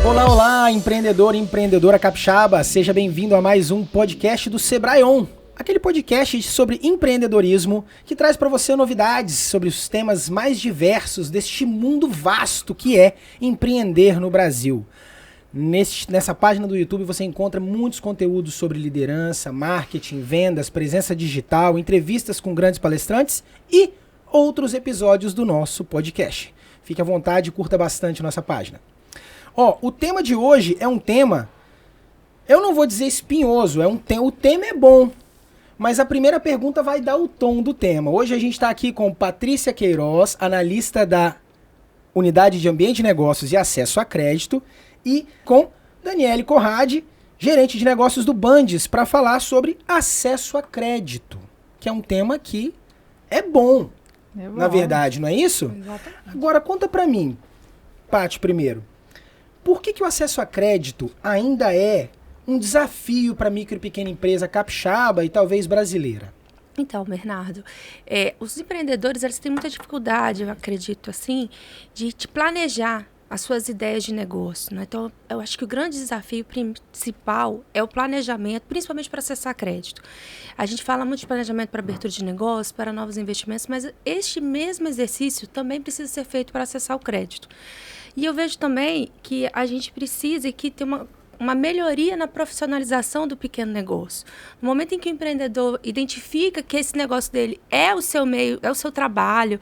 Olá, olá, empreendedor e empreendedora capixaba, seja bem-vindo a mais um podcast do Sebrae On, aquele podcast sobre empreendedorismo que traz para você novidades sobre os temas mais diversos deste mundo vasto que é empreender no Brasil. Nessa página do YouTube você encontra muitos conteúdos sobre liderança, marketing, vendas, presença digital, entrevistas com grandes palestrantes e outros episódios do nosso podcast. Fique à vontade e curta bastante nossa página. O tema de hoje é um tema, eu não vou dizer espinhoso, o tema é bom, mas a primeira pergunta vai dar o tom do tema. Hoje a gente está aqui com Patrícia Queiroz, analista da Unidade de Ambiente de Negócios e Acesso a Crédito, e com Daniele Corrade, gerente de negócios do Bandes, para falar sobre acesso a crédito, que é um tema que é bom, na verdade, não é isso? Exatamente. Agora, conta para mim, Paty, primeiro. Por que o acesso a crédito ainda é um desafio para a micro e pequena empresa capixaba e talvez brasileira? Então, Bernardo, os empreendedores eles têm muita dificuldade, eu acredito assim, de planejar as suas ideias de negócio, né? Então, eu acho que o grande desafio principal é o planejamento, principalmente para acessar crédito. A gente fala muito de planejamento para abertura de negócio, para novos investimentos, mas este mesmo exercício também precisa ser feito para acessar o crédito. E eu vejo também que a gente precisa que ter uma melhoria na profissionalização do pequeno negócio. No momento em que o empreendedor identifica que esse negócio dele é o seu meio, é o seu trabalho,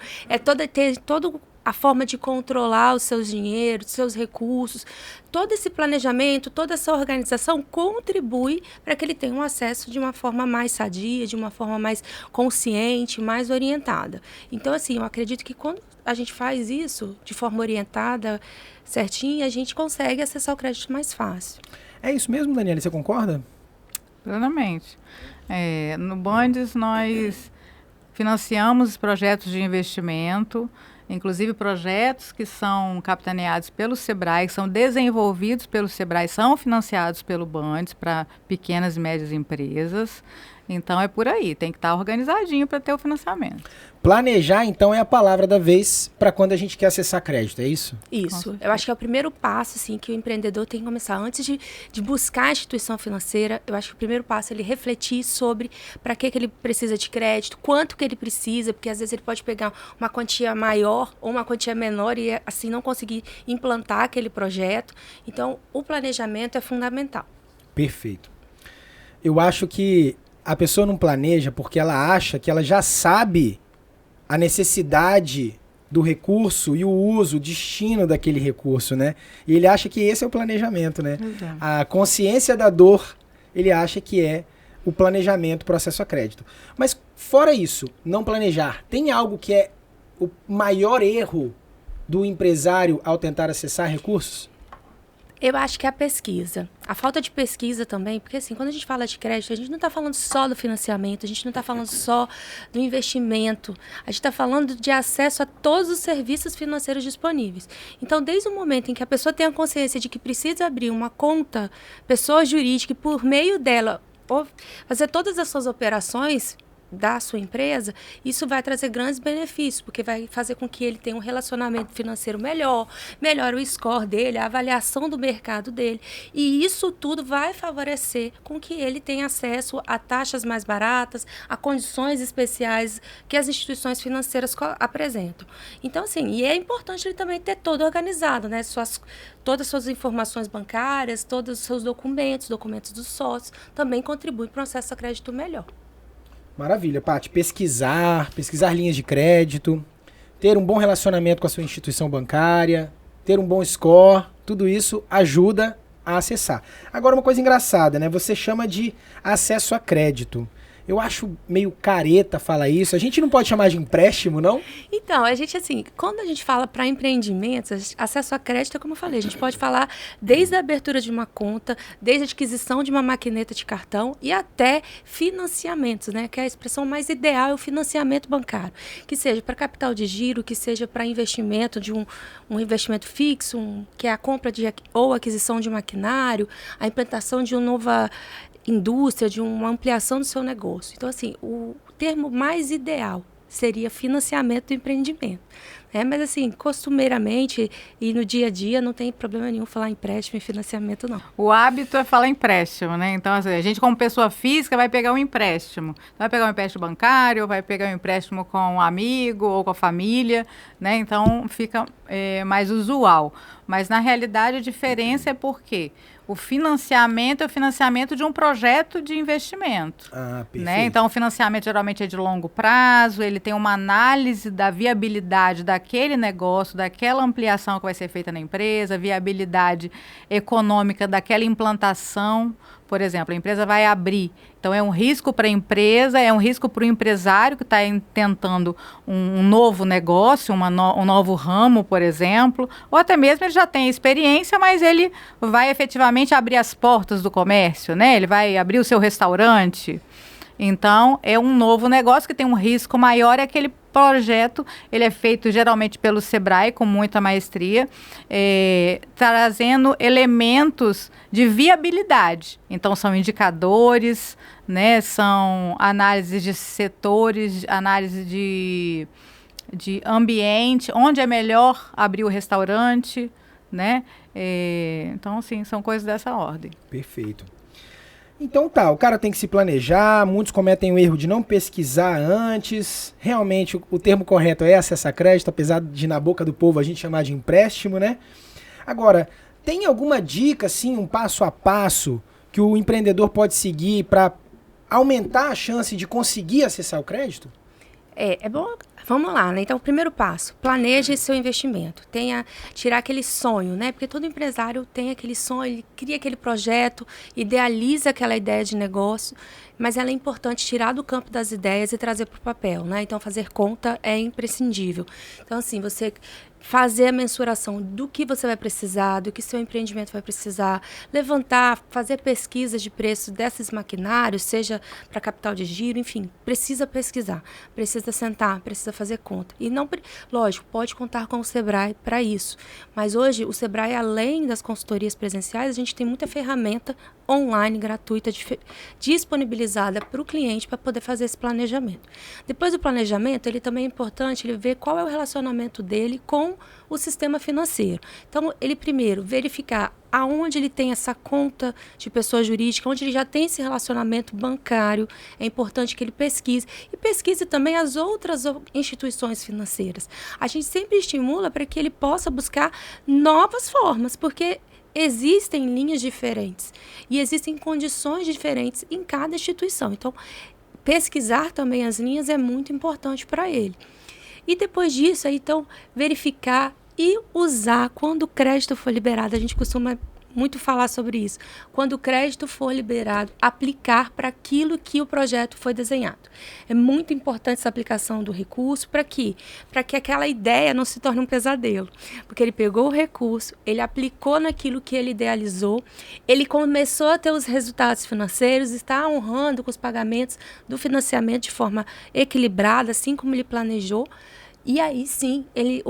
ter toda a forma de controlar os seus dinheiros, os seus recursos, todo esse planejamento, toda essa organização contribui para que ele tenha um acesso de uma forma mais sadia, de uma forma mais consciente, mais orientada. Então, assim, eu acredito que quando a gente faz isso de forma orientada, certinha, a gente consegue acessar o crédito mais fácil. É isso mesmo, Daniela? Você concorda? Plenamente. No Bandes, nós financiamos projetos de investimento, inclusive projetos que são capitaneados pelo Sebrae, que são desenvolvidos pelo Sebrae, são financiados pelo Bandes para pequenas e médias empresas. Então, é por aí, tem que estar organizadinho para ter o financiamento. Planejar, então, é a palavra da vez para quando a gente quer acessar crédito, é isso? Isso. Eu acho que é o primeiro passo assim, que o empreendedor tem que começar. Antes de buscar a instituição financeira, eu acho que o primeiro passo é ele refletir sobre para que ele precisa de crédito, quanto que ele precisa, porque às vezes ele pode pegar uma quantia maior ou uma quantia menor e assim não conseguir implantar aquele projeto. Então, o planejamento é fundamental. Perfeito. Eu acho que a pessoa não planeja porque ela acha que ela já sabe a necessidade do recurso e o uso, o destino daquele recurso, né? E ele acha que esse é o planejamento, né? Exato. A consciência da dor, ele acha que é o planejamento para o acesso a crédito. Mas fora isso, não planejar, tem algo que é o maior erro do empresário ao tentar acessar recursos? Eu acho que é a pesquisa. A falta de pesquisa também, porque assim, quando a gente fala de crédito, a gente não está falando só do financiamento, a gente não está falando só do investimento, a gente está falando de acesso a todos os serviços financeiros disponíveis. Então, desde o momento em que a pessoa tem a consciência de que precisa abrir uma conta, pessoa jurídica, e por meio dela fazer todas as suas operações da sua empresa, isso vai trazer grandes benefícios, porque vai fazer com que ele tenha um relacionamento financeiro melhora o score dele, a avaliação do mercado dele, e isso tudo vai favorecer com que ele tenha acesso a taxas mais baratas, a condições especiais que as instituições financeiras apresentam. Então, assim, e é importante ele também ter todo organizado, né? Todas as suas informações bancárias, todos os seus documentos dos sócios, também contribuem para um acesso a crédito melhor. Maravilha, Paty. Pesquisar linhas de crédito, ter um bom relacionamento com a sua instituição bancária, ter um bom score, tudo isso ajuda a acessar. Agora, uma coisa engraçada, né? Você chama de acesso a crédito. Eu acho meio careta falar isso. A gente não pode chamar de empréstimo, não? Então, a gente, assim, quando a gente fala para empreendimentos, acesso a crédito, como eu falei, a gente pode falar desde a abertura de uma conta, desde a adquisição de uma maquineta de cartão e até financiamentos, né? Que é a expressão mais ideal é o financiamento bancário. Que seja para capital de giro, que seja para investimento de um investimento fixo, que é a compra ou aquisição de maquinário, a implantação de uma nova indústria, de uma ampliação do seu negócio. Então, assim, o termo mais ideal seria financiamento do empreendimento. Mas assim, costumeiramente e no dia a dia não tem problema nenhum falar empréstimo e financiamento, não. O hábito é falar empréstimo, né? Então, assim, a gente como pessoa física vai pegar um empréstimo. Vai pegar um empréstimo bancário, vai pegar um empréstimo com um amigo ou com a família, né? Então, fica mais usual. Mas, na realidade, a diferença é porque o financiamento é o financiamento de um projeto de investimento. Né? Então, o financiamento geralmente é de longo prazo, ele tem uma análise da viabilidade daquele negócio, daquela ampliação que vai ser feita na empresa, viabilidade econômica daquela implantação. Por exemplo, a empresa vai abrir. Então, é um risco para a empresa, é um risco para o empresário que está tentando um novo negócio, um novo ramo, por exemplo. Ou até mesmo ele já tem experiência, mas ele vai efetivamente abrir as portas do comércio, né? Ele vai abrir o seu restaurante. Então, é um novo negócio que tem um risco maior, é aquele projeto, ele é feito geralmente pelo Sebrae, com muita maestria, trazendo elementos de viabilidade. Então, são indicadores, né, são análises de setores, análise de ambiente, onde é melhor abrir o restaurante, né? Então, assim, são coisas dessa ordem. Perfeito. Então tá, o cara tem que se planejar, muitos cometem o erro de não pesquisar antes. Realmente o termo correto é acesso a crédito, apesar de na boca do povo a gente chamar de empréstimo, né? Agora, tem alguma dica, assim, um passo a passo que o empreendedor pode seguir para aumentar a chance de conseguir acessar o crédito? É bom. Vamos lá, né? Então, o primeiro passo, planeje seu investimento. Tirar aquele sonho, né? Porque todo empresário tem aquele sonho, ele cria aquele projeto, idealiza aquela ideia de negócio, mas ela é importante tirar do campo das ideias e trazer para o papel, né? Então, fazer conta é imprescindível. Então, assim, você fazer a mensuração do que você vai precisar, do que seu empreendimento vai precisar, levantar, fazer pesquisas de preço desses maquinários, seja para capital de giro, enfim, precisa pesquisar, precisa sentar, precisa fazer conta. E não, lógico, pode contar com o Sebrae para isso, mas hoje o Sebrae, além das consultorias presenciais, a gente tem muita ferramenta online, gratuita, disponibilizada para o cliente para poder fazer esse planejamento. Depois do planejamento, ele também é importante ele ver qual é o relacionamento dele com o sistema financeiro. Então, ele primeiro verificar aonde ele tem essa conta de pessoa jurídica, onde ele já tem esse relacionamento bancário. É importante que ele pesquise. E pesquise também as outras instituições financeiras. A gente sempre estimula para que ele possa buscar novas formas, porque existem linhas diferentes e existem condições diferentes em cada instituição. Então, pesquisar também as linhas é muito importante para ele. E depois disso, então, verificar e usar quando o crédito for liberado. A gente costuma muito falar sobre isso. Quando o crédito for liberado, aplicar para aquilo que o projeto foi desenhado. É muito importante essa aplicação do recurso para que aquela ideia não se torne um pesadelo. Porque ele pegou o recurso, ele aplicou naquilo que ele idealizou, ele começou a ter os resultados financeiros, está honrando com os pagamentos do financiamento de forma equilibrada, assim como ele planejou. E aí sim,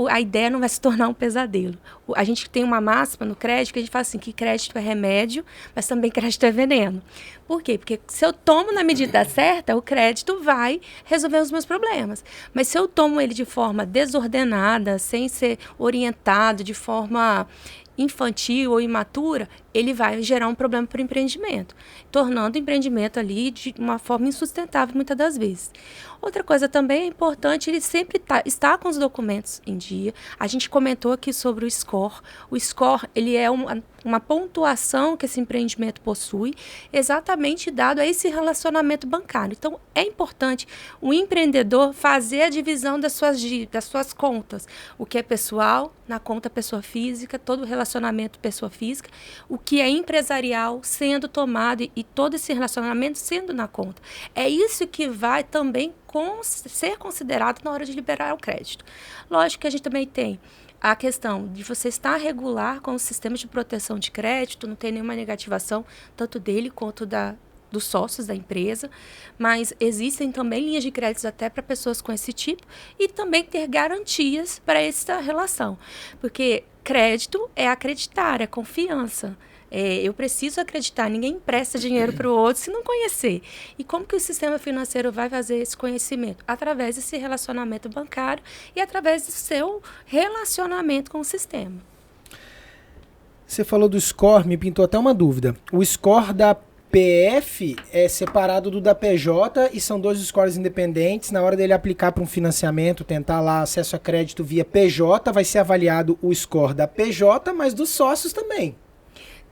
a ideia não vai se tornar um pesadelo. A gente tem uma máxima no crédito que a gente fala assim, que crédito é remédio, mas também crédito é veneno. Por quê? Porque se eu tomo na medida certa, o crédito vai resolver os meus problemas. Mas se eu tomo ele de forma desordenada, sem ser orientado, de forma infantil ou imatura, ele vai gerar um problema para o empreendimento, tornando o empreendimento ali de uma forma insustentável muitas das vezes. Outra coisa também é importante, ele sempre estar com os documentos em dia. A gente comentou aqui sobre o score. O score, ele é uma pontuação que esse empreendimento possui, exatamente dado a esse relacionamento bancário. Então, é importante o empreendedor fazer a divisão das suas contas. O que é pessoal, na conta pessoa física, todo o relacionamento pessoa física, o que é empresarial sendo tomado e todo esse relacionamento sendo na conta. É isso que vai também ser considerado na hora de liberar o crédito. Lógico que a gente também tem a questão de você estar regular com o sistema de proteção de crédito, não tem nenhuma negativação, tanto dele quanto dos sócios da empresa, mas existem também linhas de créditos até para pessoas com esse tipo e também ter garantias para essa relação, porque crédito é acreditar, é confiança. Eu preciso acreditar, ninguém empresta dinheiro para o outro se não conhecer. E como que o sistema financeiro vai fazer esse conhecimento? Através desse relacionamento bancário e através do seu relacionamento com o sistema. Você falou do score, me pintou até uma dúvida. O score da PF é separado do da PJ e são dois scores independentes. Na hora dele aplicar para um financiamento, tentar lá acesso a crédito via PJ, vai ser avaliado o score da PJ, mas dos sócios também.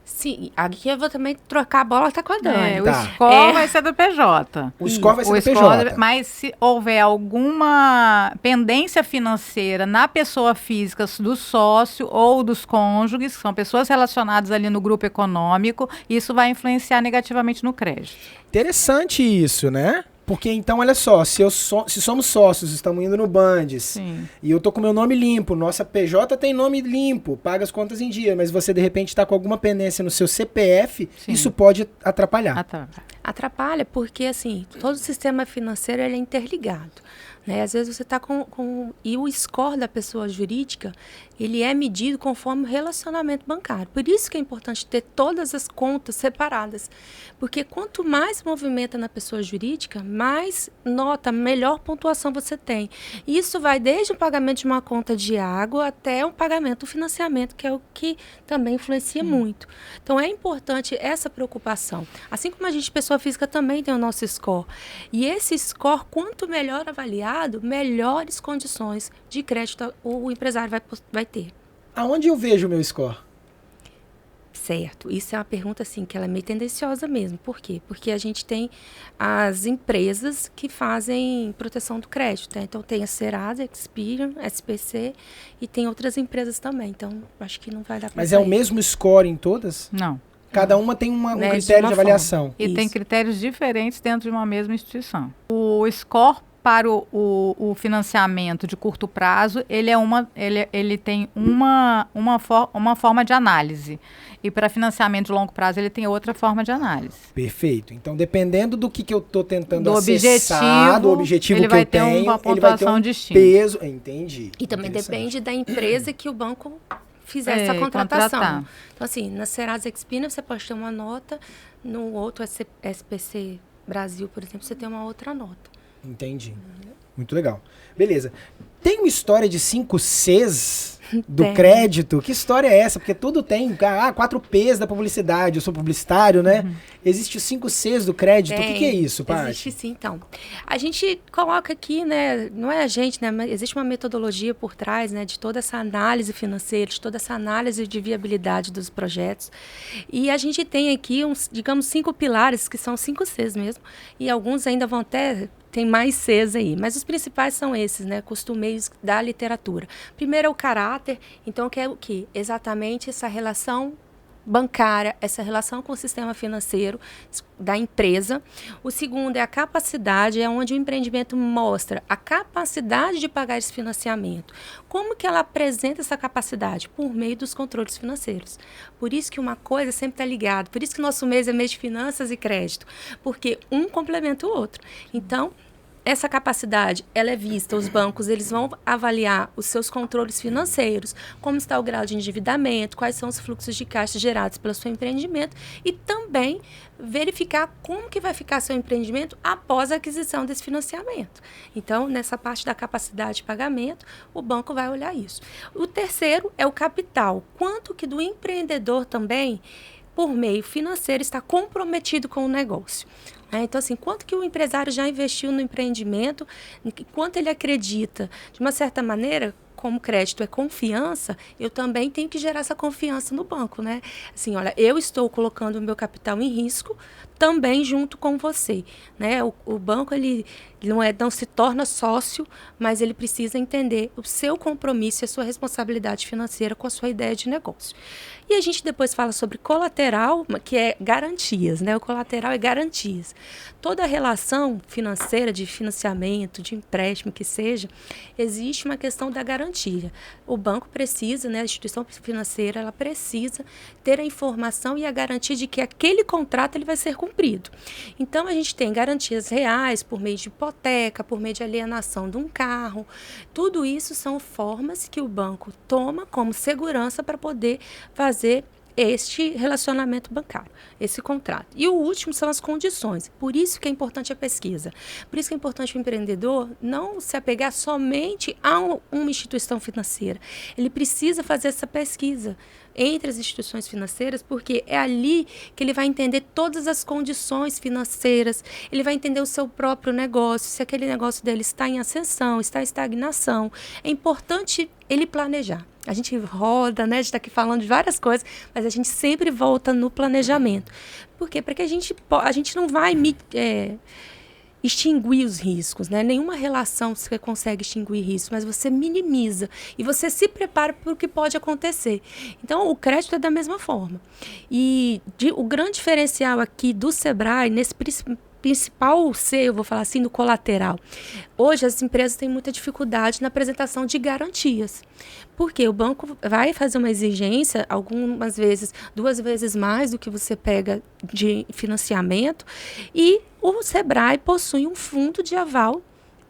Sim, aqui eu vou também trocar a bola com a Dani. O score vai ser do PJ. O score vai ser do PJ. Mas se houver alguma pendência financeira na pessoa física do sócio ou dos cônjuges, que são pessoas relacionadas ali no grupo econômico, isso vai influenciar negativamente no crédito. Interessante isso, né? Porque então, olha só, se somos sócios, estamos indo no Bandes, Sim. E eu tô com meu nome limpo, nossa PJ tem nome limpo, paga as contas em dia, mas você de repente está com alguma pendência no seu CPF, sim, isso pode atrapalhar. Atrapalha porque, assim, todo o sistema financeiro ele é interligado. Né? Às vezes você está E o score da pessoa jurídica, ele é medido conforme o relacionamento bancário. Por isso que é importante ter todas as contas separadas. Porque quanto mais movimenta na pessoa jurídica, mais nota, melhor pontuação você tem. E isso vai desde o pagamento de uma conta de água até o pagamento do financiamento, que é o que também influencia muito. Então, é importante essa preocupação. Assim como a gente, pessoa física, também tem o nosso score. E esse score, quanto melhor avaliado, melhores condições de crédito o empresário vai ter. Aonde eu vejo o meu score? Certo. Isso é uma pergunta, assim, que ela é meio tendenciosa mesmo. Por quê? Porque a gente tem as empresas que fazem proteção do crédito. Né? Então, tem a Serasa, Experian, SPC e tem outras empresas também. Então, acho que não vai dar para Mas é o mesmo score em todas? Não. Cada uma tem um critério de avaliação. E tem critérios diferentes dentro de uma mesma instituição. O score para o financiamento de curto prazo, ele tem uma forma de análise. E para financiamento de longo prazo, ele tem outra forma de análise. Perfeito. Então, dependendo do que eu estou tentando do acessar, do objetivo ele que eu vai ter tenho, uma pontuação distinta. Peso. Entendi. E também depende da empresa que o banco fizer essa contratação. Então, assim, na Serasa Experian, você pode ter uma nota, no outro SPC Brasil, por exemplo, você tem uma outra nota. Entendi. Muito legal. Beleza. Tem uma história de 5 Cs do crédito? Que história é essa? Porque tudo tem 4 Ps da publicidade. Eu sou publicitário, né? Existe os 5 Cs do crédito. O que é isso, Paty? Existe sim, então. A gente coloca aqui, né? Não é a gente, né? Mas existe uma metodologia por trás, né? De toda essa análise financeira, de toda essa análise de viabilidade dos projetos. E a gente tem aqui, digamos, 5 pilares, que são 5 Cs mesmo. E alguns ainda vão até... Tem mais Cs aí, mas os principais são esses, né? Costumeiros da literatura. Primeiro é o caráter, então que é o quê? Exatamente essa relação bancária, essa relação com o sistema financeiro da empresa. O segundo é a capacidade, é onde o empreendimento mostra a capacidade de pagar esse financiamento. Como que ela apresenta essa capacidade? Por meio dos controles financeiros. Por isso que uma coisa sempre está ligada. Por isso que o nosso mês é mês de finanças e crédito. Porque um complementa o outro. Então, essa capacidade, ela é vista, os bancos eles vão avaliar os seus controles financeiros, como está o grau de endividamento, quais são os fluxos de caixa gerados pelo seu empreendimento e também verificar como que vai ficar seu empreendimento após a aquisição desse financiamento. Então, nessa parte da capacidade de pagamento, o banco vai olhar isso. O terceiro é o capital. Quanto que do empreendedor também, por meio financeiro, está comprometido com o negócio. Então, assim, quanto que o empresário já investiu no empreendimento, quanto ele acredita, de uma certa maneira, como crédito é confiança, eu também tenho que gerar essa confiança no banco, né? Assim, olha, eu estou colocando o meu capital em risco também junto com você, né? O banco, ele não se torna sócio, mas ele precisa entender o seu compromisso e a sua responsabilidade financeira com a sua ideia de negócio. E a gente depois fala sobre colateral, que é garantias, né? O colateral é garantias. Toda relação financeira, de financiamento, de empréstimo, que seja, existe uma questão da garantia. O banco precisa, né? A instituição financeira, ela precisa ter a informação e a garantia de que aquele contrato ele vai ser cumprido. Então, a gente tem garantias reais por meio de hipoteca, por meio de alienação de um carro. Tudo isso são formas que o banco toma como segurança para poder fazer este relacionamento bancário, esse contrato. E o último são as condições. Por isso que é importante a pesquisa. Por isso que é importante o empreendedor não se apegar somente a uma instituição financeira. Ele precisa fazer essa pesquisa entre as instituições financeiras, porque é ali que ele vai entender todas as condições financeiras, ele vai entender o seu próprio negócio, se aquele negócio dele está em ascensão, está em estagnação. É importante ele planejar. A gente roda, né? A gente está aqui falando de várias coisas, mas a gente sempre volta no planejamento. Por quê? Porque a gente não vai extinguir os riscos, né? Nenhuma relação você consegue extinguir riscos, mas você minimiza e você se prepara para o que pode acontecer. Então, o crédito é da mesma forma. E o grande diferencial aqui do Sebrae, nesse principal C, eu vou falar assim, no colateral. Hoje, as empresas têm muita dificuldade na apresentação de garantias. Porque o banco vai fazer uma exigência, algumas vezes, 2 vezes mais do que você pega de financiamento, e o Sebrae possui um fundo de aval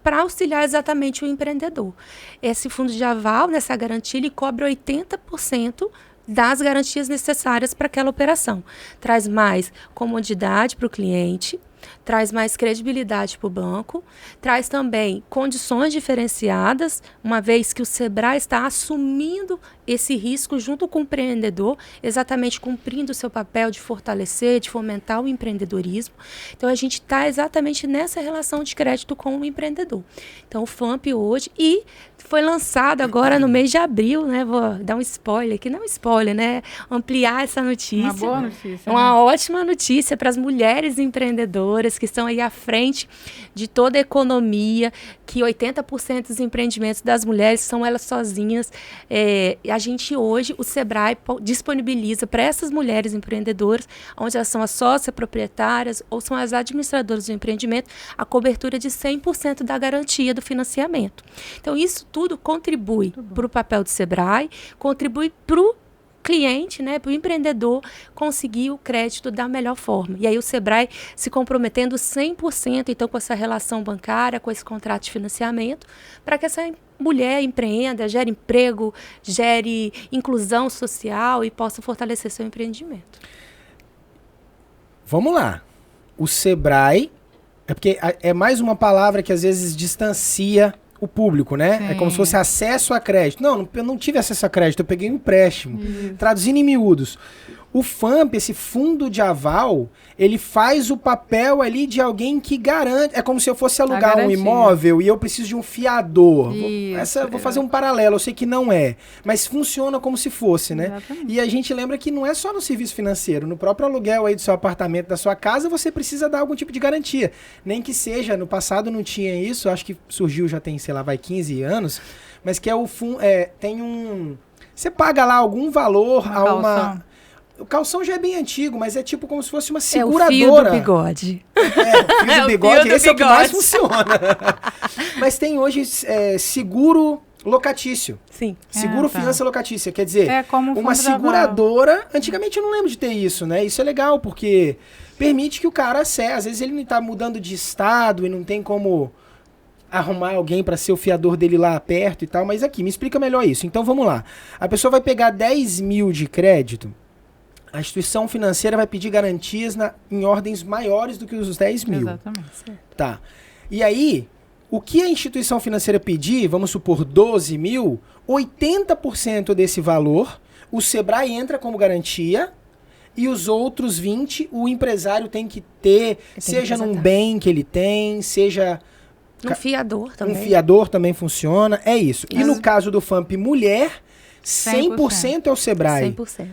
para auxiliar exatamente o empreendedor. Esse fundo de aval, nessa garantia, ele cobre 80% das garantias necessárias para aquela operação. Traz mais comodidade para o cliente, traz mais credibilidade para o banco, traz também condições diferenciadas, uma vez que o Sebrae está assumindo esse risco junto com o empreendedor, exatamente cumprindo o seu papel de fortalecer, de fomentar o empreendedorismo. Então, a gente está exatamente nessa relação de crédito com o empreendedor. Então, o FAMP hoje, e foi lançado agora no mês de abril, né? Vou dar um spoiler aqui, não spoiler, né? Ampliar essa notícia. Uma boa notícia. Uma ótima notícia para as mulheres empreendedoras que estão aí à frente de toda a economia, que 80% dos empreendimentos das mulheres são elas sozinhas. A gente hoje, o Sebrae disponibiliza para essas mulheres empreendedoras, onde elas são as sócias proprietárias ou são as administradoras do empreendimento, a cobertura de 100% da garantia do financiamento. Então, isso tudo contribui para o papel do Sebrae, contribui para o cliente, né, para o empreendedor conseguir o crédito da melhor forma. E aí o Sebrae se comprometendo 100%, então, com essa relação bancária, com esse contrato de financiamento, para que essa mulher empreenda, gere emprego, gere inclusão social e possa fortalecer seu empreendimento. Vamos lá. O Sebrae, é porque é mais uma palavra que às vezes distancia o público, né? Sim. É como se fosse acesso a crédito. Não, eu não tive acesso a crédito, eu peguei um empréstimo. Traduzindo em miúdos. O FAMP, esse fundo de aval, ele faz o papel ali de alguém que garante. É como se eu fosse alugar um imóvel e eu preciso de um fiador. Vou fazer um paralelo, eu sei que não é. Mas funciona como se fosse, né? Exatamente. E a gente lembra que não é só no serviço financeiro. No próprio aluguel aí do seu apartamento, da sua casa, você precisa dar algum tipo de garantia. Nem que seja, no passado não tinha isso, acho que surgiu já tem, sei lá, 15 anos. Mas que é o fundo. Tem um. Você paga lá algum valor a uma. O calção já é bem antigo, mas é tipo como se fosse uma seguradora. É o fio do bigode. O fio do bigode, fio do esse é o que mais bigode. funciona. Mas tem hoje seguro locatício. Sim. Seguro fiança locatícia. Quer dizer, como um uma fundo de aval. seguradora... Antigamente eu não lembro de ter isso, né? Isso é legal, porque permite que o cara às vezes ele está mudando de estado e não tem como arrumar alguém para ser o fiador dele lá perto e tal. Mas aqui, me explica melhor isso. Então vamos lá. A pessoa vai pegar 10 mil de crédito... A instituição financeira vai pedir garantias em ordens maiores do que os 10 mil. Exatamente. Tá. E aí, o que a instituição financeira pedir, vamos supor 12 mil, 80% desse valor, o Sebrae entra como garantia e os outros 20 o empresário tem que ter, seja num bem que ele tem, seja... Um fiador também. Um fiador também funciona, é isso. E no caso do FAMP Mulher, 100% é o Sebrae. 100%.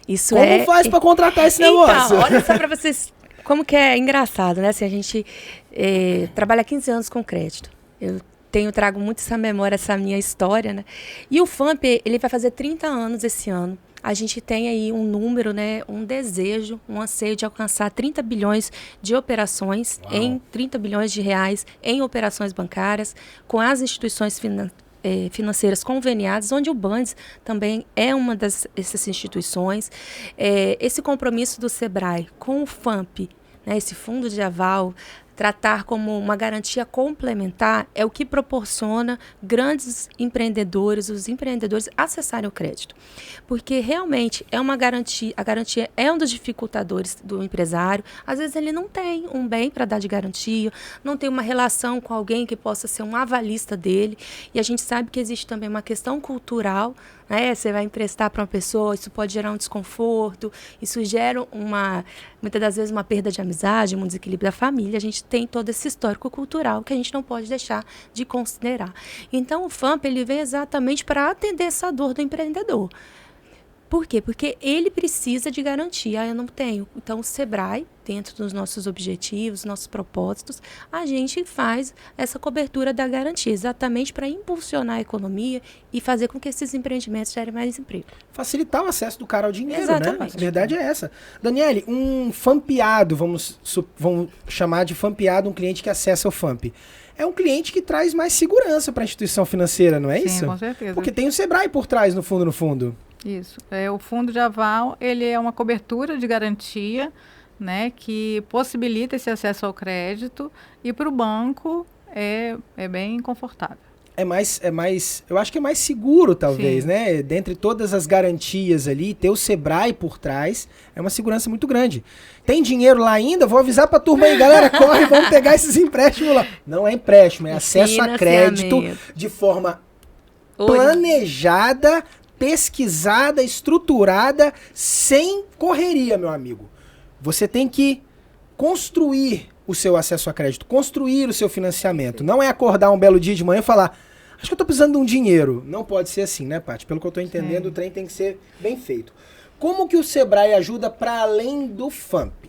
Isso Como faz para contratar esse negócio? Então, olha só para vocês como que é engraçado, né? Assim, a gente trabalha 15 anos com crédito. Eu trago muito essa memória, essa minha história, né? E o FAMP, ele vai fazer 30 anos esse ano. A gente tem aí um número, né, um desejo, um anseio de alcançar 30 bilhões de operações, em 30 bilhões de reais em operações bancárias, com as instituições financeiras conveniadas, onde o Bandes também é uma dessas instituições. Esse compromisso do Sebrae com o FAMP, né, esse fundo de aval, tratar como uma garantia complementar é o que proporciona grandes empreendedores, os empreendedores acessarem o crédito. Porque realmente é uma garantia, a garantia é um dos dificultadores do empresário. Às vezes ele não tem um bem para dar de garantia, não tem uma relação com alguém que possa ser um avalista dele. E a gente sabe que existe também uma questão cultural, né? Você vai emprestar para uma pessoa, isso pode gerar um desconforto, isso gera muitas das vezes uma perda de amizade, um desequilíbrio da família. A gente tem todo esse histórico cultural que a gente não pode deixar de considerar. Então o FAMP ele vem exatamente para atender essa dor do empreendedor. Por quê? Porque ele precisa de garantia. Eu não tenho. Então, o Sebrae, dentro dos nossos objetivos, nossos propósitos, a gente faz essa cobertura da garantia, exatamente para impulsionar a economia e fazer com que esses empreendimentos gerem mais emprego. Facilitar o acesso do cara ao dinheiro, Exatamente. né? A verdade é essa. Daniele, um fampeado, vamos chamar de fampeado um cliente que acessa o FAMP. É um cliente que traz mais segurança para a instituição financeira, não é isso? Sim, com certeza. Porque tem o Sebrae por trás, no fundo. Isso. O fundo de aval, ele é uma cobertura de garantia, né, que possibilita esse acesso ao crédito e para o banco é bem confortável. Eu acho que é mais seguro, talvez, Sim. né? Dentre todas as garantias ali, ter o Sebrae por trás é uma segurança muito grande. Tem dinheiro lá ainda? Vou avisar pra turma aí, galera, corre, vamos pegar esses empréstimos lá. Não é empréstimo, é acesso a crédito de forma planejada, pesquisada, estruturada, sem correria, meu amigo. Você tem que construir o seu acesso a crédito, construir o seu financiamento. Não é acordar um belo dia de manhã e falar, acho que eu tô precisando de um dinheiro. Não pode ser assim, né, Paty? Pelo que eu tô entendendo, o trem tem que ser bem feito. Como que o Sebrae ajuda para além do FAMP?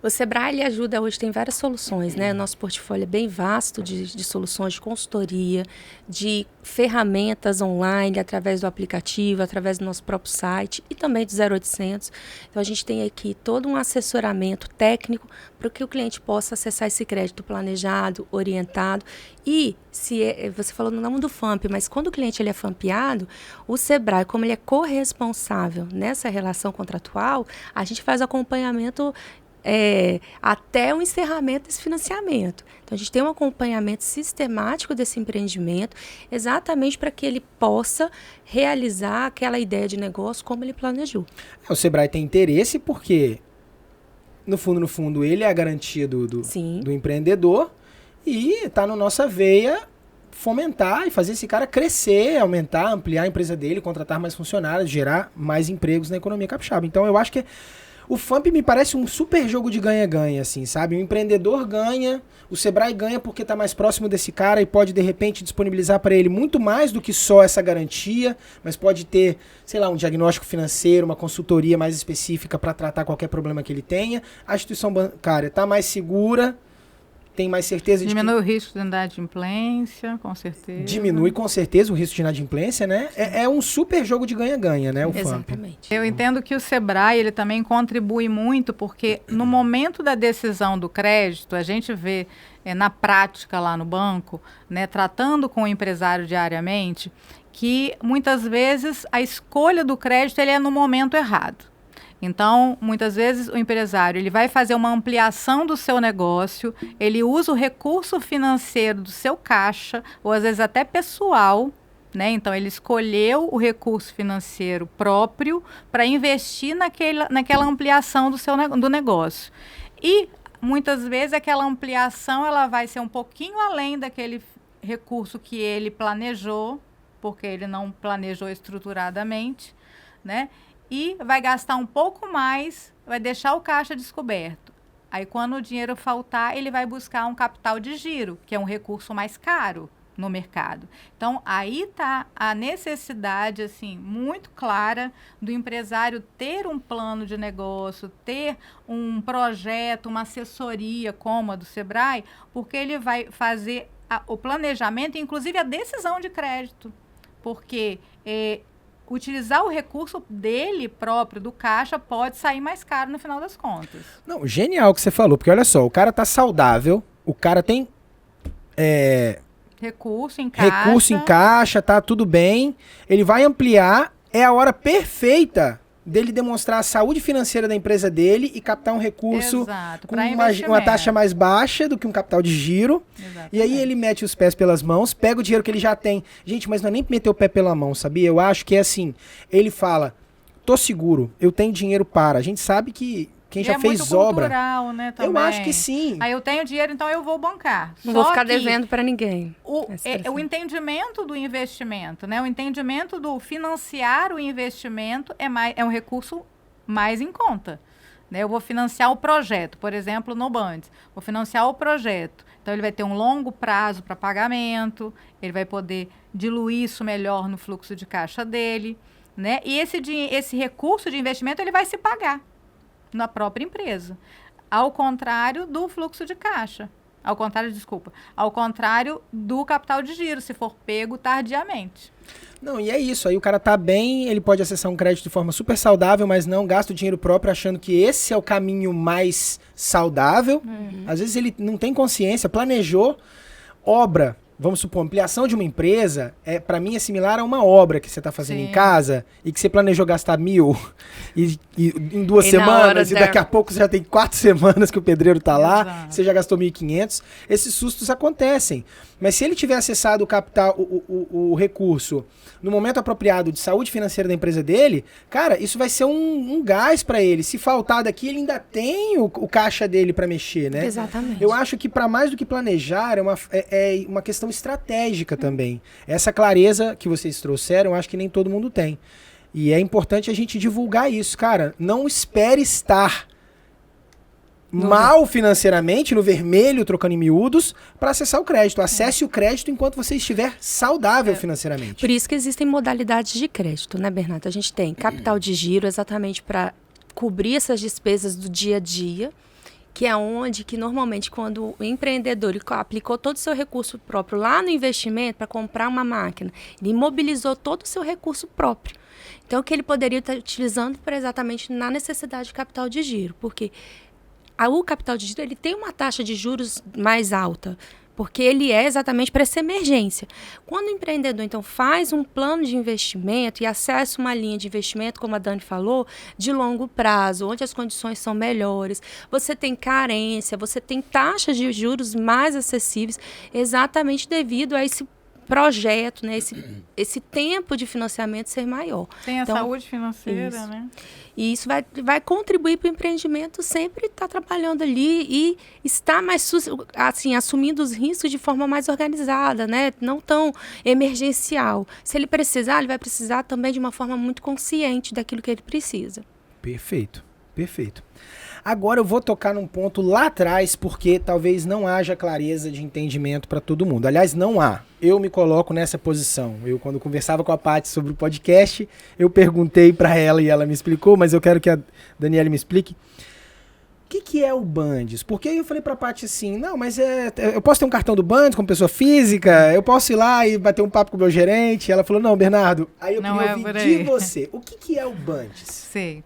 O Sebrae ele ajuda hoje, tem várias soluções, né? Nosso portfólio é bem vasto de soluções de consultoria, de ferramentas online, através do aplicativo, através do nosso próprio site e também do 0800. Então, a gente tem aqui todo um assessoramento técnico para que o cliente possa acessar esse crédito planejado, orientado. E, você falou no nome do FAMP, mas quando o cliente ele é fampeado, o Sebrae, como ele é corresponsável nessa relação contratual, a gente faz acompanhamento até o encerramento desse financiamento. Então, a gente tem um acompanhamento sistemático desse empreendimento, exatamente para que ele possa realizar aquela ideia de negócio como ele planejou. O Sebrae tem interesse porque, no fundo, ele é a garantia do empreendedor e está na nossa veia fomentar e fazer esse cara crescer, aumentar, ampliar a empresa dele, contratar mais funcionários, gerar mais empregos na economia capixaba. Então, eu acho que o FAMP me parece um super jogo de ganha-ganha, assim, sabe? O empreendedor ganha, o Sebrae ganha porque está mais próximo desse cara e pode, de repente, disponibilizar para ele muito mais do que só essa garantia, mas pode ter, sei lá, um diagnóstico financeiro, uma consultoria mais específica para tratar qualquer problema que ele tenha. A instituição bancária está mais segura, tem mais certeza Diminui o risco de inadimplência, com certeza. Diminui com certeza o risco de inadimplência, né? É um super jogo de ganha-ganha, né, o FAMP. Exatamente. Eu entendo que o Sebrae ele também contribui muito, porque no momento da decisão do crédito, a gente vê na prática lá no banco, né, tratando com o empresário diariamente, que muitas vezes a escolha do crédito ele é no momento errado. Então, muitas vezes o empresário ele vai fazer uma ampliação do seu negócio, ele usa o recurso financeiro do seu caixa, ou às vezes até pessoal, né? Então, ele escolheu o recurso financeiro próprio para investir naquela ampliação do negócio. E, muitas vezes, aquela ampliação ela vai ser um pouquinho além daquele recurso que ele planejou, porque ele não planejou estruturadamente, né? E vai gastar um pouco mais, vai deixar o caixa descoberto. Aí, quando o dinheiro faltar, ele vai buscar um capital de giro, que é um recurso mais caro no mercado. Então, aí está a necessidade, assim, muito clara do empresário ter um plano de negócio, ter um projeto, uma assessoria como a do Sebrae, porque ele vai fazer o planejamento, inclusive a decisão de crédito. Porque utilizar o recurso dele próprio, do caixa, pode sair mais caro no final das contas. Não, genial o que você falou, porque olha só, o cara tá saudável, o cara tem recurso em caixa, tá tudo bem, ele vai ampliar, é a hora perfeita dele demonstrar a saúde financeira da empresa dele e captar um recurso Exato, com pra uma investimento. taxa mais baixa do que um capital de giro. Exatamente. E aí ele mete os pés pelas mãos, pega o dinheiro que ele já tem. Gente, mas não é nem meter o pé pela mão, sabia? Eu acho que é assim, ele fala, tô seguro, eu tenho dinheiro para. A gente sabe que quem já fez muito obra... cultural, né, também. Eu acho que sim. Aí eu tenho dinheiro, então eu vou bancar. Não Só vou ficar que devendo para ninguém. o entendimento do investimento, né? O entendimento do financiar o investimento é um recurso mais em conta. Né? Eu vou financiar o projeto, por exemplo, no Bundes. Vou financiar o projeto. Então, ele vai ter um longo prazo para pagamento, ele vai poder diluir isso melhor no fluxo de caixa dele. Né? E esse recurso de investimento ele vai se pagar na própria empresa. Ao contrário do fluxo de caixa. Ao contrário do capital de giro, se for pego tardiamente. Não, e é isso. Aí o cara tá bem, ele pode acessar um crédito de forma super saudável, mas não gasta o dinheiro próprio achando que esse é o caminho mais saudável. Às vezes ele não tem consciência, planejou, obra. Vamos supor, ampliação de uma empresa, para mim é similar a uma obra que você está fazendo em casa e que você planejou gastar 1.000 e em 2 semanas e daqui a pouco você já tem 4 semanas que o pedreiro está lá, você já gastou 1.500. Esses sustos acontecem. Mas se ele tiver acessado o capital, o recurso no momento apropriado de saúde financeira da empresa dele, cara, isso vai ser um gás para ele. Se faltar daqui, ele ainda tem o caixa dele para mexer, né? Exatamente. Eu acho que para mais do que planejar, é uma questão estratégica também. Essa clareza que vocês trouxeram, eu acho que nem todo mundo tem. E é importante a gente divulgar isso, cara. Não espere estar mal financeiramente, no vermelho, trocando em miúdos, para acessar o crédito. Acesse o crédito enquanto você estiver saudável financeiramente. Por isso que existem modalidades de crédito, né, Bernardo? A gente tem capital de giro, exatamente para cobrir essas despesas do dia a dia, que é onde que normalmente quando o empreendedor aplicou todo o seu recurso próprio lá no investimento para comprar uma máquina, ele imobilizou todo o seu recurso próprio. Então, o que ele poderia estar utilizando para exatamente na necessidade de capital de giro, porque o capital de giro ele tem uma taxa de juros mais alta, porque ele é exatamente para essa emergência. Quando o empreendedor, então, faz um plano de investimento e acessa uma linha de investimento, como a Dani falou, de longo prazo, onde as condições são melhores, você tem carência, você tem taxas de juros mais acessíveis, exatamente devido a esse projeto, né, esse tempo de financiamento ser maior. Tem a saúde financeira, né? E isso vai contribuir para o empreendimento sempre estar trabalhando ali e estar mais, assim, assumindo os riscos de forma mais organizada, né? Não tão emergencial. Se ele precisar, ele vai precisar também de uma forma muito consciente daquilo que ele precisa. Perfeito, perfeito. Agora eu vou tocar num ponto lá atrás, porque talvez não haja clareza de entendimento para todo mundo. Aliás, não há. Eu me coloco nessa posição. Eu, quando conversava com a Paty sobre o podcast, eu perguntei para ela e ela me explicou, mas eu quero que a Daniela me explique. O que é o Bundes? Porque aí eu falei pra Paty assim, não, mas eu posso ter um cartão do Bundes como pessoa física? Eu posso ir lá e bater um papo com o meu gerente? Ela falou, não, Bernardo, aí eu queria ouvir de você. O que é o Bundes? Sei.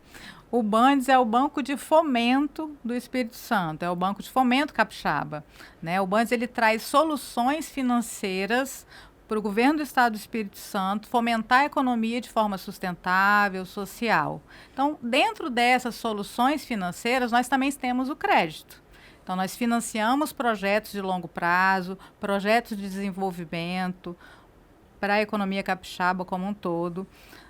O Bundes é o Banco de Fomento do Espírito Santo, é o Banco de Fomento Capixaba. Né? O Bundes ele traz soluções financeiras para o governo do Estado do Espírito Santo fomentar a economia de forma sustentável, social. Então, dentro dessas soluções financeiras, nós também temos o crédito. Então, nós financiamos projetos de longo prazo, projetos de desenvolvimento para a economia capixaba como um todo.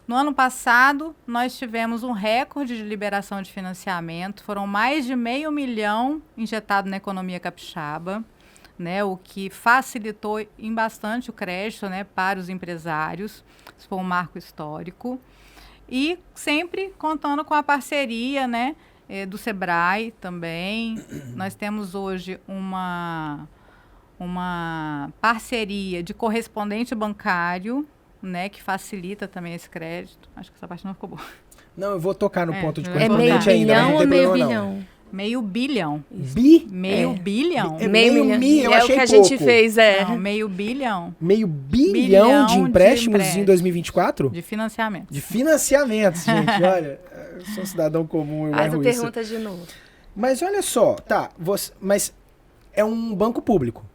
No ano passado, nós tivemos um recorde de liberação de financiamento. Foram mais de 500 milhão injetado na economia capixaba, né, o que facilitou em bastante o crédito, né, para os empresários. Isso foi um marco histórico. E sempre contando com a parceria, né, do Sebrae também. Nós temos hoje uma parceria de correspondente bancário, né, que facilita também esse crédito. Acho que essa parte não ficou boa. Não, eu vou tocar no ponto de correspondente ainda. É meio bilhão ou meio bilhão? Meio bilhão. Meio bilhão. Meio eu achei o que a pouco. gente fez, Não, meio bilhão. Meio bilhão de empréstimos em 2024? De financiamento. De financiamentos, gente. Olha, eu sou um cidadão comum, eu Faz erro a isso. pergunta de novo. Mas olha só, tá, mas é um banco público.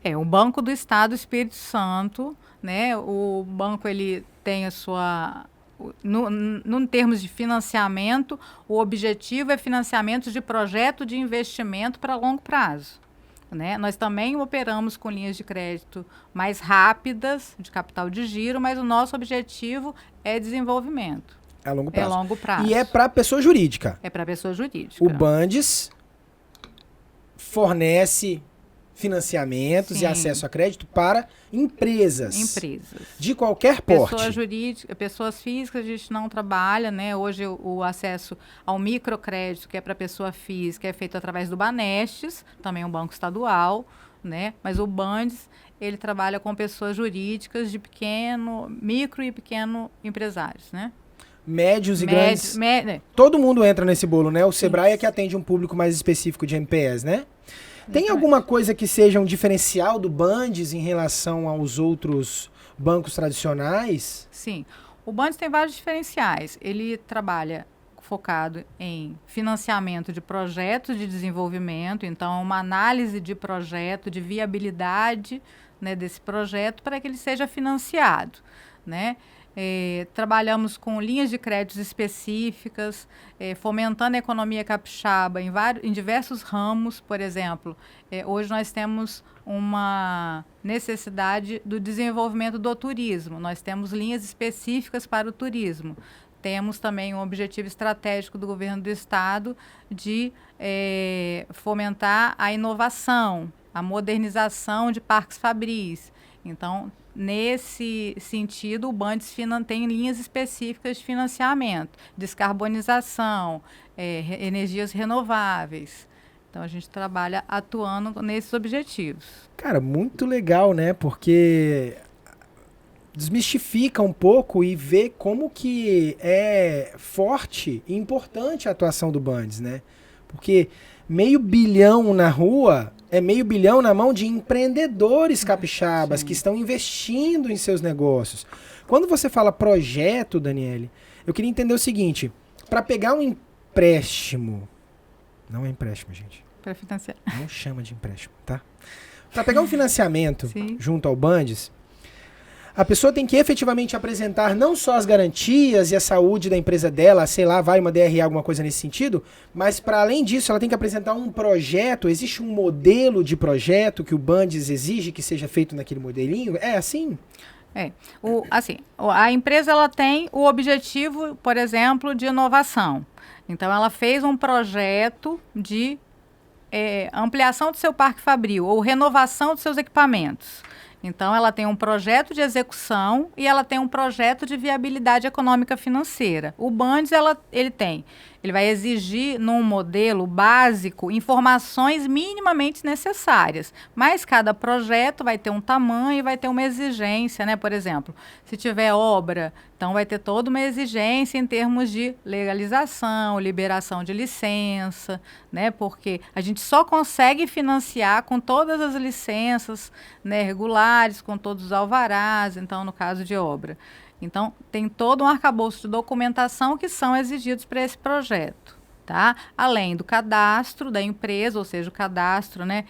É, o Banco do Estado do Espírito Santo, né? O banco, ele tem a sua no termos de financiamento, o objetivo é financiamento de projeto de investimento para longo prazo. Né? Nós também operamos com linhas de crédito mais rápidas, de capital de giro, mas o nosso objetivo é desenvolvimento. É longo prazo. É longo prazo. E é para pessoa jurídica. É para pessoa jurídica. O Bandes fornece financiamentos e acesso a crédito para empresas. De qualquer porte. Pessoas jurídicas, pessoas físicas, a gente não trabalha, né? Hoje o acesso ao microcrédito, que é para pessoa física, é feito através do Banestes, também um banco estadual, né? Mas o Bandes, ele trabalha com pessoas jurídicas de micro e pequeno empresários, né? Médios e grandes. Todo mundo entra nesse bolo, né? O Sebrae é que atende um público mais específico de MPS, né? Tem alguma coisa que seja um diferencial do Bandes em relação aos outros bancos tradicionais? Sim. O Bandes tem vários diferenciais. Ele trabalha focado em financiamento de projetos de desenvolvimento, então uma análise de projeto, de viabilidade, né, desse projeto para que ele seja financiado, né? Trabalhamos com linhas de créditos específicas, fomentando a economia capixaba em diversos ramos. Por exemplo, hoje nós temos uma necessidade do desenvolvimento do turismo. Nós temos linhas específicas para o turismo. Temos também um objetivo estratégico do governo do estado de fomentar a inovação, a modernização de parques fabris. Então, nesse sentido, o Bandes tem linhas específicas de financiamento, descarbonização, energias renováveis. Então, a gente trabalha atuando nesses objetivos. Cara, muito legal, né? Porque desmistifica um pouco e vê como que é forte e importante a atuação do Bandes, né? Porque R$500 milhão na rua é R$500 milhão na mão de empreendedores capixabas que estão investindo em seus negócios. Quando você fala projeto, Daniele, eu queria entender o seguinte: para pegar um empréstimo, não é empréstimo, gente. Para financiar. Não chama de empréstimo, tá? Para pegar um financiamento junto ao Bandes, a pessoa tem que efetivamente apresentar não só as garantias e a saúde da empresa dela, sei lá, vai uma DRA, alguma coisa nesse sentido, mas para além disso, ela tem que apresentar um projeto. Existe um modelo de projeto que o Bandes exige que seja feito naquele modelinho? É assim? A empresa ela tem o objetivo, por exemplo, de inovação. Então, ela fez um projeto de ampliação do seu parque fabril ou renovação dos seus equipamentos. Então, ela tem um projeto de execução e ela tem um projeto de viabilidade econômica financeira. O Bandes, ele vai exigir, num modelo básico, informações minimamente necessárias. Mas cada projeto vai ter um tamanho e vai ter uma exigência, né? Por exemplo, se tiver obra, então vai ter toda uma exigência em termos de legalização, liberação de licença, né? Porque a gente só consegue financiar com todas as licenças, né, regulares, com todos os alvarás, então, no caso de obra. Então, tem todo um arcabouço de documentação que são exigidos para esse projeto, tá? Além do cadastro da empresa, ou seja, o cadastro, né?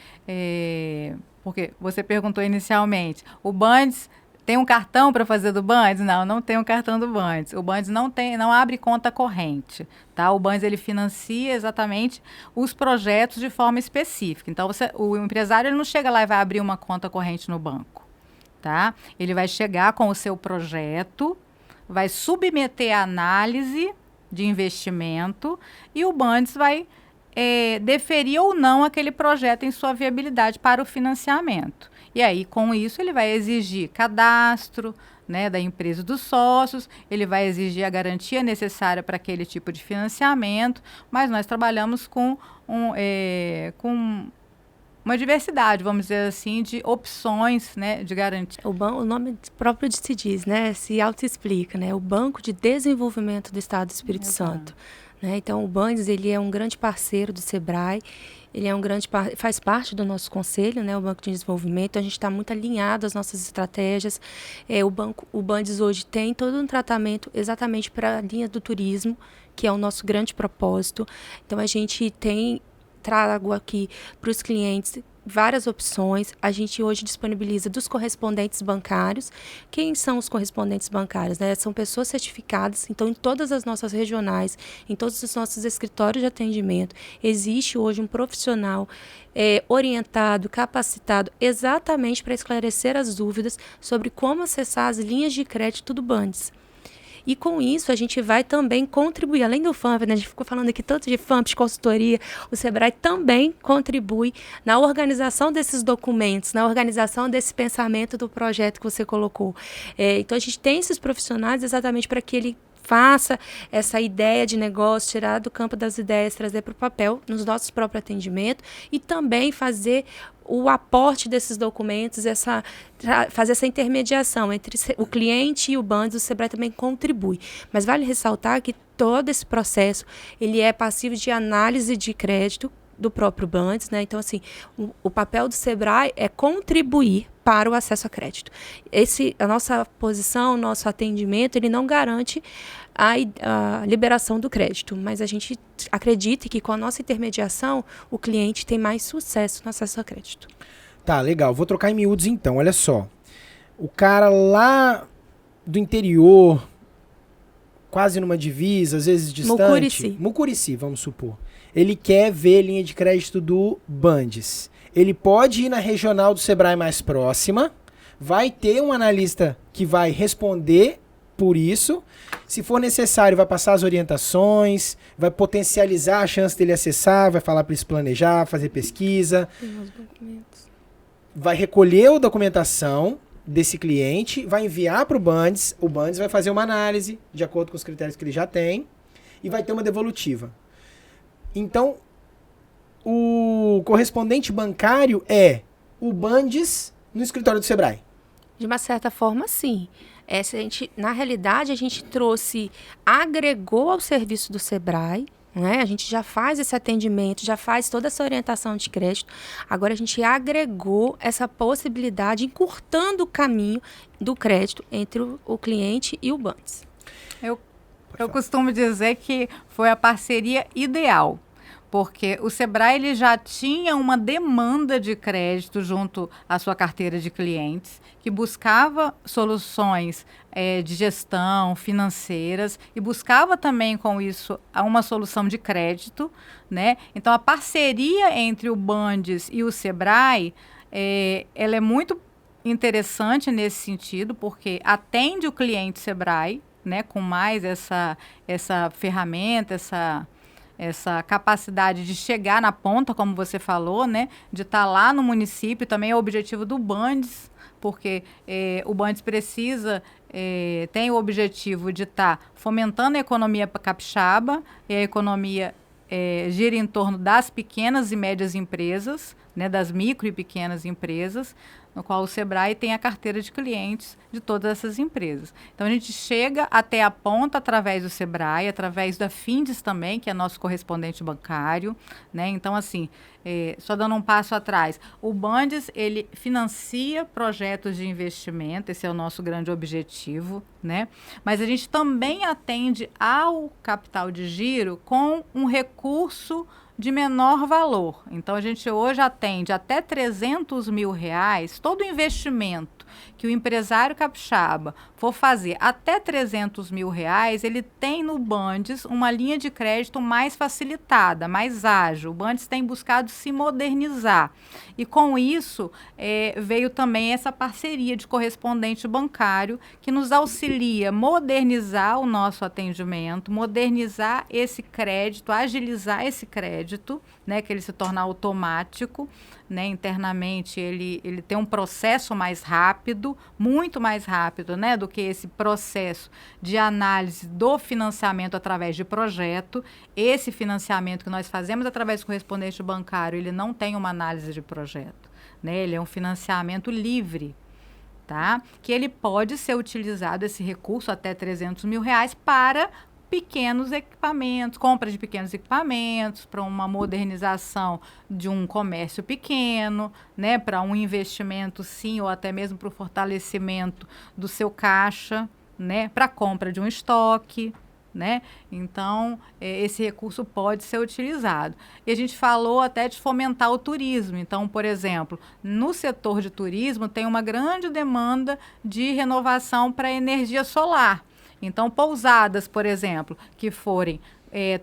Porque você perguntou inicialmente, o Bandes tem um cartão para fazer do Bandes? Não, não tem um cartão do Bandes. O Bandes não abre conta corrente, tá? O Bandes, ele financia exatamente os projetos de forma específica. Então, o empresário, ele não chega lá e vai abrir uma conta corrente no banco. Tá? Ele vai chegar com o seu projeto, vai submeter a análise de investimento e o Bandes vai deferir ou não aquele projeto em sua viabilidade para o financiamento. E aí, com isso, ele vai exigir cadastro, né, da empresa dos sócios, ele vai exigir a garantia necessária para aquele tipo de financiamento, mas nós trabalhamos com uma diversidade, vamos dizer assim, de opções, né, de garantia. O nome próprio se diz, né, se auto-explica, né, o Banco de Desenvolvimento do Estado do Espírito Santo. Né? Então, o Bandes, ele é um grande parceiro do Sebrae, ele é faz parte do nosso conselho, né, o Banco de Desenvolvimento. A gente está muito alinhado às nossas estratégias. O Bandes hoje tem todo um tratamento exatamente para a linha do turismo, que é o nosso grande propósito. Então, a gente trago aqui para os clientes várias opções. A gente hoje disponibiliza dos correspondentes bancários. Quem são os correspondentes bancários? Né? São pessoas certificadas. Então, em todas as nossas regionais, em todos os nossos escritórios de atendimento, existe hoje um profissional orientado, capacitado exatamente para esclarecer as dúvidas sobre como acessar as linhas de crédito do Bandes. E com isso, a gente vai também contribuir, além do FAMP, né, a gente ficou falando aqui tanto de FAMP, de consultoria, o Sebrae também contribui na organização desses documentos, na organização desse pensamento do projeto que você colocou. Então, a gente tem esses profissionais exatamente para que ele faça essa ideia de negócio, tirar do campo das ideias, trazer para o papel nos nossos próprios atendimentos e também fazer o aporte desses documentos, fazer essa intermediação entre o cliente e o Bandes. O Sebrae também contribui. Mas vale ressaltar que todo esse processo ele é passivo de análise de crédito do próprio Bandes, né? Então, assim, o papel do Sebrae é contribuir para o acesso a crédito. A nossa posição, o nosso atendimento, ele não garante a liberação do crédito, mas a gente acredita que com a nossa intermediação, o cliente tem mais sucesso no acesso a crédito. Tá, legal. Vou trocar em miúdos então, olha só. O cara lá do interior, quase numa divisa, às vezes distante. Mucurici, vamos supor. Ele quer ver linha de crédito do Bandes. Ele pode ir na regional do Sebrae mais próxima, vai ter um analista que vai responder por isso. Se for necessário, vai passar as orientações, vai potencializar a chance dele acessar, vai falar para ele se planejar, fazer pesquisa. Vai recolher a documentação desse cliente, vai enviar para o Bandes vai fazer uma análise de acordo com os critérios que ele já tem e vai ter uma devolutiva. Então, o correspondente bancário é o Bandes no escritório do Sebrae. De uma certa forma, sim. Na realidade, a gente agregou ao serviço do Sebrae, né? A gente já faz esse atendimento, já faz toda essa orientação de crédito. Agora, a gente agregou essa possibilidade, encurtando o caminho do crédito entre o cliente e o Bandes. Eu costumo dizer que foi a parceria ideal, porque o Sebrae ele já tinha uma demanda de crédito junto à sua carteira de clientes, que buscava soluções de gestão financeiras e buscava também com isso uma solução de crédito, né? Então, a parceria entre o Bandes e o Sebrae, ela é muito interessante nesse sentido, porque atende o cliente Sebrae, né, com mais essa ferramenta, essa capacidade de chegar na ponta, como você falou, né, de estar lá no município. Também é o objetivo do Bandes, porque o Bandes tem o objetivo de estar fomentando a economia capixaba, e a economia gira em torno das pequenas e médias empresas, né, das micro e pequenas empresas, no qual o Sebrae tem a carteira de clientes de todas essas empresas. Então, a gente chega até a ponta através do Sebrae, através da Findes também, que é nosso correspondente bancário, né? Então, assim, só dando um passo atrás, o Bandes, ele financia projetos de investimento, esse é o nosso grande objetivo, né? Mas a gente também atende ao capital de giro com um recurso de menor valor. Então, a gente hoje atende até R$300 mil, todo investimento que o empresário capixaba for fazer até R$300 mil, ele tem no Bandes uma linha de crédito mais facilitada, mais ágil. O Bandes tem buscado se modernizar. E com isso, veio também essa parceria de correspondente bancário que nos auxilia a modernizar o nosso atendimento, modernizar esse crédito, agilizar esse crédito, né, que ele se torna automático, né, internamente ele tem um processo mais rápido, muito mais rápido, né, do que esse processo de análise do financiamento através de projeto. Esse financiamento que nós fazemos através do correspondente bancário, ele não tem uma análise de projeto, né, ele é um financiamento livre, tá? Que ele pode ser utilizado, esse recurso até R$300 mil, para pequenos equipamentos, compra de pequenos equipamentos, para uma modernização de um comércio pequeno, né, para um investimento sim, ou até mesmo para o fortalecimento do seu caixa, né, para a compra de um estoque, né? Então, esse recurso pode ser utilizado. E a gente falou até de fomentar o turismo. Então, por exemplo, no setor de turismo tem uma grande demanda de renovação para energia solar. Então, pousadas, por exemplo, que forem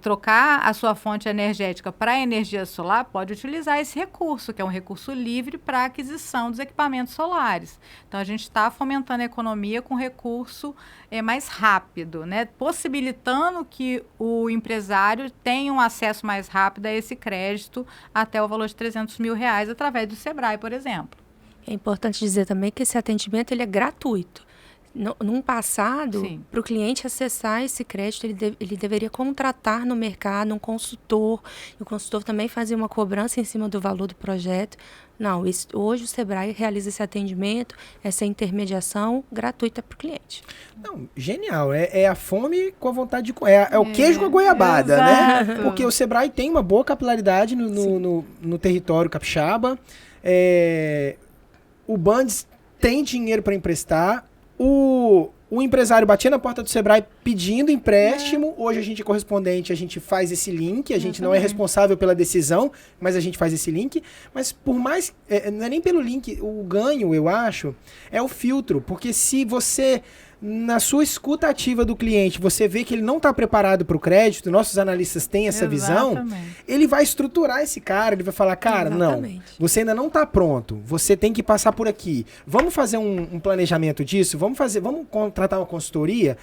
trocar a sua fonte energética para a energia solar, pode utilizar esse recurso, que é um recurso livre para a aquisição dos equipamentos solares. Então, a gente está fomentando a economia com recurso mais rápido, né? Possibilitando que o empresário tenha um acesso mais rápido a esse crédito até o valor de R$300 mil através do Sebrae, por exemplo. É importante dizer também que esse atendimento ele é gratuito. Num passado, para o cliente acessar esse crédito, ele deveria contratar no mercado um consultor, e o consultor também fazia uma cobrança em cima do valor do projeto. Não, hoje o Sebrae realiza esse atendimento, essa intermediação gratuita para o cliente. Não, genial, é a fome com a vontade de comer, é o queijo com a goiabada, né? Porque o Sebrae tem uma boa capilaridade no território capixaba, o Bandes tem dinheiro para emprestar. O empresário batia na porta do Sebrae pedindo empréstimo. Hoje a gente é correspondente, a gente faz esse link. A gente não é responsável pela decisão, mas a gente faz esse link. Mas por mais... não é nem pelo link. O ganho, eu acho, é o filtro. Porque se você, na sua escuta ativa do cliente, você vê que ele não está preparado para o crédito, nossos analistas têm essa visão, ele vai estruturar esse cara, ele vai falar, cara, não, você ainda não está pronto, você tem que passar por aqui. Vamos fazer um planejamento disso? Vamos contratar uma consultoria?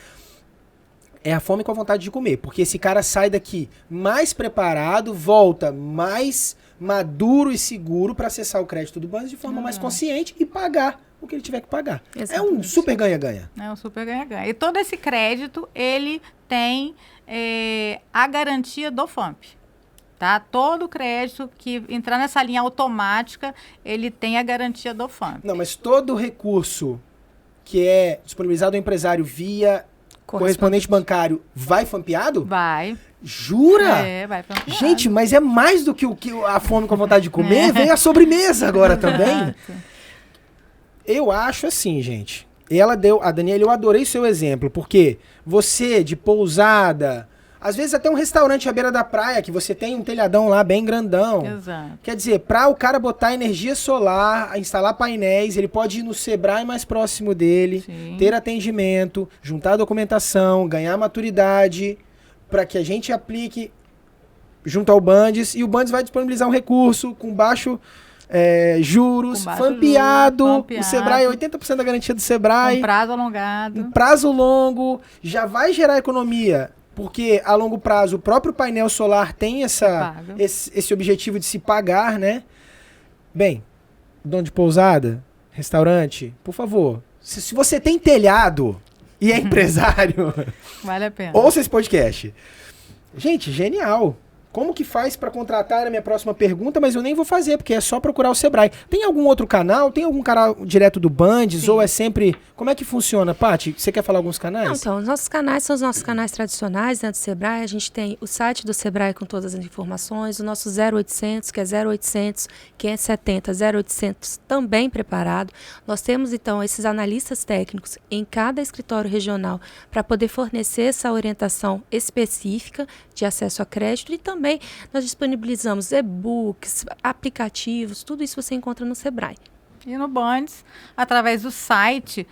É a fome com a vontade de comer, porque esse cara sai daqui mais preparado, volta mais maduro e seguro para acessar o crédito do banco de forma mais consciente e pagar o que ele tiver que pagar. Exatamente. É um super ganha-ganha. É um super ganha-ganha. E todo esse crédito, ele tem a garantia do FAMP. Tá? Todo crédito que entrar nessa linha automática, ele tem a garantia do FAMP. Não, mas todo recurso que é disponibilizado ao empresário via correspondente bancário vai fampeado? Vai. Jura? Vai fampeado. Gente, mas é mais do que a fome com a vontade de comer, vem a sobremesa agora também. Eu acho assim, gente. A Daniela, eu adorei seu exemplo, porque você de pousada, às vezes até um restaurante à beira da praia, que você tem um telhadão lá bem grandão. Exato. Quer dizer, para o cara botar energia solar, instalar painéis, ele pode ir no Sebrae mais próximo dele, ter atendimento, juntar documentação, ganhar maturidade, para que a gente aplique junto ao Bandes, e o Bandes vai disponibilizar um recurso com baixo... juros, fampeado, o Sebrae, 80% da garantia do Sebrae. Um prazo alongado. Um prazo longo, já vai gerar economia, porque a longo prazo o próprio painel solar tem esse objetivo de se pagar, né? Bem, dono de pousada, restaurante, por favor, se você tem telhado e é empresário, vale a pena. Ouça esse podcast. Gente, genial. Como que faz para contratar? Era a minha próxima pergunta, mas eu nem vou fazer, porque é só procurar o Sebrae. Tem algum outro canal? Tem algum canal direto do Bandes? Ou é sempre... Como é que funciona, Paty? Você quer falar alguns canais? Não, então, os nossos canais são os nossos canais tradicionais, né, do Sebrae. A gente tem o site do Sebrae com todas as informações, o nosso 0800, que é 0800 570 0800, também preparado. Nós temos, então, esses analistas técnicos em cada escritório regional para poder fornecer essa orientação específica de acesso a crédito, e também nós disponibilizamos e-books, aplicativos, tudo isso você encontra no Sebrae. E no Bandes, através do site,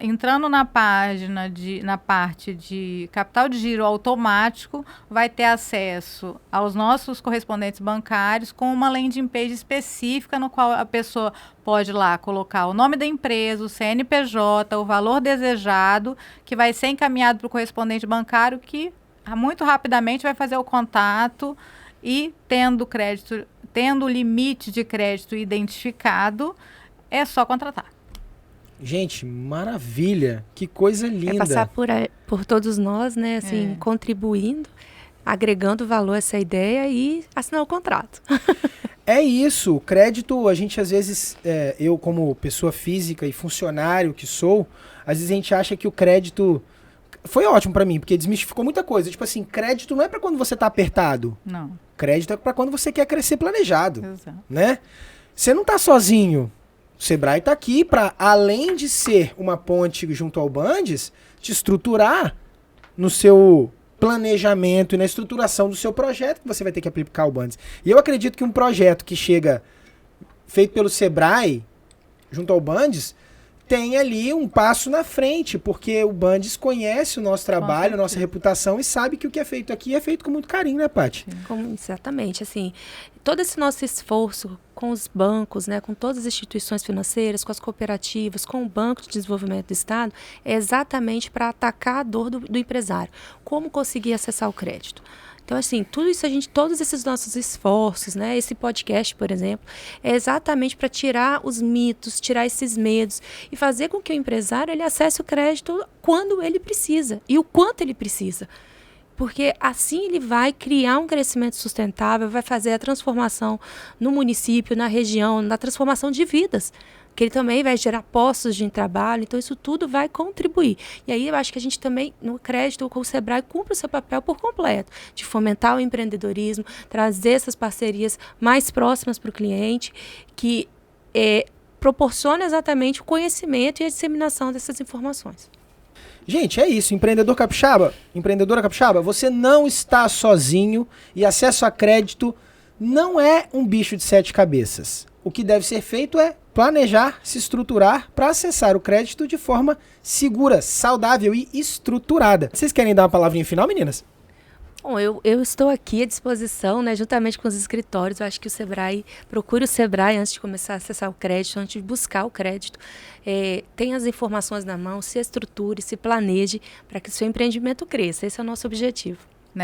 entrando na parte de capital de giro automático, vai ter acesso aos nossos correspondentes bancários com uma landing page específica no qual a pessoa pode lá colocar o nome da empresa, o CNPJ, o valor desejado, que vai ser encaminhado para o correspondente bancário, que muito rapidamente vai fazer o contato, e tendo o limite de crédito identificado, é só contratar. Gente, maravilha, que coisa linda. É passar por todos nós, né, assim, contribuindo, agregando valor a essa ideia e assinar o contrato. É isso, o crédito, a gente às vezes, eu como pessoa física e funcionário que sou, às vezes a gente acha que o crédito... Foi ótimo pra mim, porque desmistificou muita coisa. Tipo assim, crédito não é pra quando você tá apertado. Não. Crédito é pra quando você quer crescer planejado. Exato. Né? Você não tá sozinho. O Sebrae tá aqui pra, além de ser uma ponte junto ao Bandes, te estruturar no seu planejamento e na estruturação do seu projeto que você vai ter que aplicar o Bundes. E eu acredito que um projeto que chega feito pelo Sebrae, junto ao Bundes, tem ali um passo na frente, porque o Bundes conhece o nosso trabalho, a nossa reputação e sabe que o que é feito aqui é feito com muito carinho, né, Paty? Exatamente, assim, todo esse nosso esforço com os bancos, né, com todas as instituições financeiras, com as cooperativas, com o Banco de Desenvolvimento do Estado, é exatamente para atacar a dor do empresário. Como conseguir acessar o crédito? Então, assim, tudo isso todos esses nossos esforços, né, esse podcast, por exemplo, é exatamente para tirar os mitos, tirar esses medos e fazer com que o empresário ele acesse o crédito quando ele precisa e o quanto ele precisa. Porque assim ele vai criar um crescimento sustentável, vai fazer a transformação no município, na região, na transformação de vidas. Que ele também vai gerar postos de trabalho, então isso tudo vai contribuir. E aí eu acho que a gente também, no crédito, com o Sebrae, cumpre o seu papel por completo, de fomentar o empreendedorismo, trazer essas parcerias mais próximas para o cliente, que proporciona exatamente o conhecimento e a disseminação dessas informações. Gente, é isso. Empreendedora capixaba, você não está sozinho e acesso a crédito não é um bicho de 7 cabeças. O que deve ser feito é planejar, se estruturar para acessar o crédito de forma segura, saudável e estruturada. Vocês querem dar uma palavrinha final, meninas? Bom, eu estou aqui à disposição, né, juntamente com os escritórios. Eu acho que o Sebrae, procure o Sebrae antes de começar a acessar o crédito, antes de buscar o crédito. Tenha as informações na mão, se estruture, se planeje para que o seu empreendimento cresça. Esse é o nosso objetivo.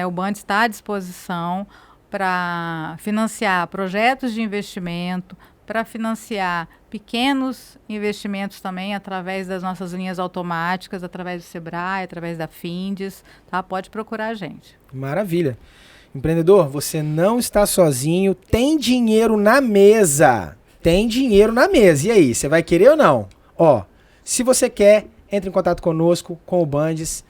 O Bundes está à disposição para financiar projetos de investimento, para financiar pequenos investimentos também através das nossas linhas automáticas, através do Sebrae, através da Findes, tá? Pode procurar a gente. Maravilha. Empreendedor, você não está sozinho, tem dinheiro na mesa. Tem dinheiro na mesa. E aí, você vai querer ou não? Se você quer, entre em contato conosco, com o Bundes,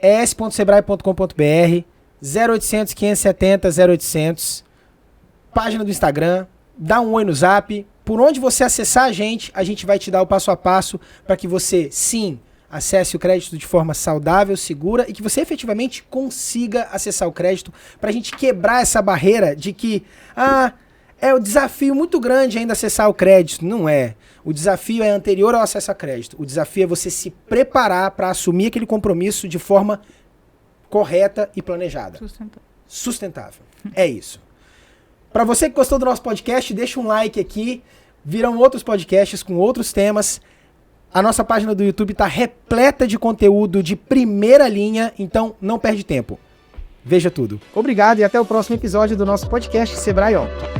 es.sebrae.com.br, 0800 570 0800, página do Instagram, dá um oi no Zap. Por onde você acessar a gente vai te dar o passo a passo para que você, sim, acesse o crédito de forma saudável, segura e que você efetivamente consiga acessar o crédito para a gente quebrar essa barreira de que, é um desafio muito grande ainda acessar o crédito. Não é. O desafio é anterior ao acesso a crédito. O desafio é você se preparar para assumir aquele compromisso de forma correta e planejada. Sustentável. É isso. Para você que gostou do nosso podcast, deixa um like aqui. Virão outros podcasts com outros temas. A nossa página do YouTube está repleta de conteúdo de primeira linha, então não perde tempo. Veja tudo. Obrigado e até o próximo episódio do nosso podcast Sebrae On.